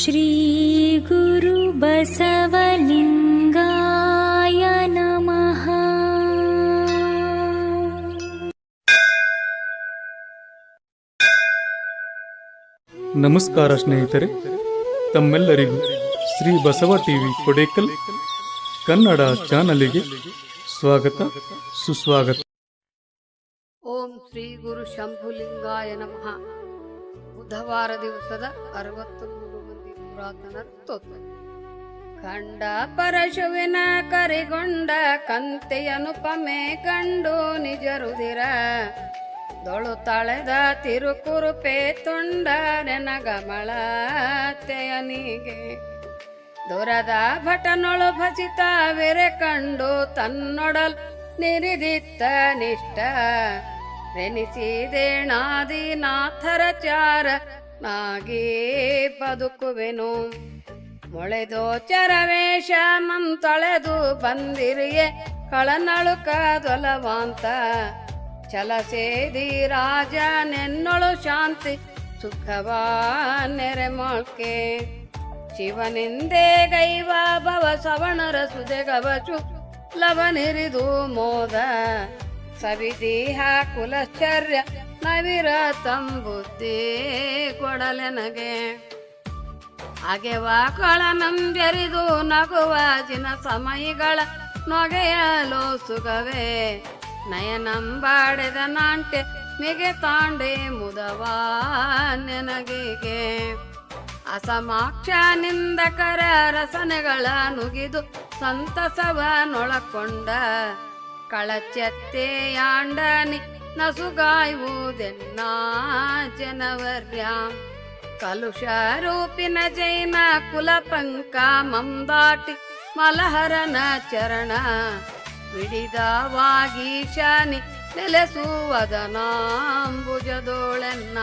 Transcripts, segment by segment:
ಶ್ರೀ ಗುರು ಬಸವಲಿಂಗಾಯ ನಮಃ. ನಮಸ್ಕಾರ ಸ್ನೇಹಿತರೆ, ತಮ್ಮೆಲ್ಲರಿಗೂ ಶ್ರೀ ಬಸವ ಟಿವಿ ಕೊಡೇಕಲ್ ಕನ್ನಡ ಚಾನಲಿಗೆ ಸ್ವಾಗತ ಸುಸ್ವಾಗತ. ಓಂ ಶ್ರೀ ಗುರು ಶಂಭುಲಿಂಗಾಯ ನಮಃ. ಬುಧವಾರ ದಿವಸದ 63 ಮಂದಿ ಪುರಾತನರ ಸ್ತೋತ್ರ. ಕಂಡ ಪರಶುವಿನ ಕರಿಗೊಂಡ ಕಂತೆಯನುಪಮೆ ಕಂಡು ನಿಜ ರುಧಿರ ದೊಳು ತಳೆದ ತಿರುಕುರುಪೆ ತುಂಡ ನೆನಗಮಳತೆಯನಿಗೆ ದೊರದ ಭಟನೊಳು ಭಸಿತ ವೆರೆ ಕಂಡು ತನ್ನೊಡಲ್ ನಿರಿದಿತ್ತ ನಿಷ್ಠ ರೆನಿಸಿದೇಣಾದಿನಾಥರ ಚಾರ ನಾಗೇ ಬದುಕುವೆನು. ಮೊಳೆದೋ ಚರವೇಶ ಮಂತೊಳೆದು ಬಂದಿರಿಯೇ ಕಳನಳುಕ ದೊಲವಾಂತ ಚಲಸೇದಿ ರಾಜ ನೆನ್ನೊಳು ಶಾಂತಿ ಸುಖವಾ ನೆರೆಮಾಳ್ಕೆ ಶಿವನಿಂದೆ ಗೈವ ಭವ ಸವಣರ ಸುದೆಗವಚು ಲವನಿರಿದು ಮೋದ ಸವಿದೀಹ ಕುಲಶ್ಚರ್ಯ ನವಿರ ತಂಬುದ್ದಿ ಕೊಡಲೆನಗೆ ಅಗೆವ ಕಳನಂಜರಿದು ನಗುವ ಜಿನ ಸಮಯಗಳ ನೊಗೆಯಲು ಸುಗವೇ ನಯನಂಬಾಡೆದ ನಾಂಟೆ ಮಿಗೆ ತಾಂಡೆ ಮುದವಾ ನೆನಗೆಗೆ ಅಸಮಾಕ್ಷ ನಿಂದಕರ ರಸನೆಗಳ ನುಗಿದು ಸಂತಸವ ನೊಳಕೊಂಡ ಕಳಚೆತ್ತೆಯಾಂಡನಿ ನಸುಗಾಯುವುದೆನ್ನ ಜನವರ್ಯ ಕಲುಷ ರೂಪಿನ ಜೈನ ಕುಲಪಂಕ ಮಂದಾಟಿ ಮಲಹರನ ಚರಣ ವಿಡಿದವಾಗೀಶಾನಿ ನೆಲೆಸುವದನಾಂಬುಜದೋಳೆನ್ನ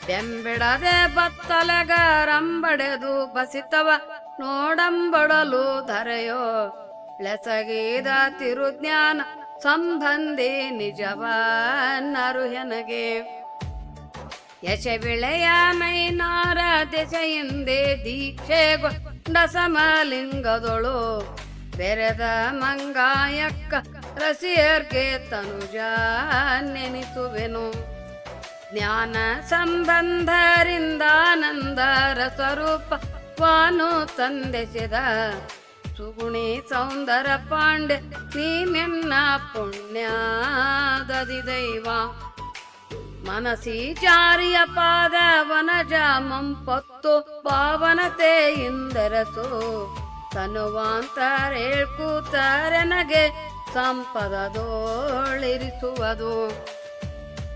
ಬೆಂಬಿಡದೆ ಬತ್ತಲೆಗರಂಬಡೆದು ಬಸಿತವ ನೋಡಂಬಡಲು ಧರೆಯೋ ಲೆಸಗೀದ ತಿರುಜ್ಞಾನ ಸಂಬಂಧಿ ನಿಜವನ್ನರುಹೆನಗೆ ಯಶ ವಿಳೆಯ ಮೈನಾರ ದೆಸೆಯಿಂದೆ ದೀಕ್ಷೆಗೊಂಡ ಸಮಲಿಂಗದೊಳು ಬೆರೆದ ಮಂಗಾಯಕ್ಕ ರಸಿಯರ್ಗೆ ತನುಜ ನೆನಿಸುವೆನು. ಜ್ಞಾನ ಸಂಬಂಧರಿಂದಾನಂದ ರಸರೂಪ ವಾನು ತಂದೆಸಿದ ಸುಗುಣಿ ಸೌಂದರ ಪಾಂಡೆ ನೀನೆನ್ನ ಪುಣ್ಯದದಿ ದೈವ ಮನಸಿಚಾರಿಯ ಪಾದ ವನಜ ಮಂಪತ್ತು ಪಾವನತೆ ಇಂದರಸು ತನುವಾಂತರೇಳ್ಕೂತರೆನಗೆ ಸಂಪದದೋಳಿರಿಸುವುದು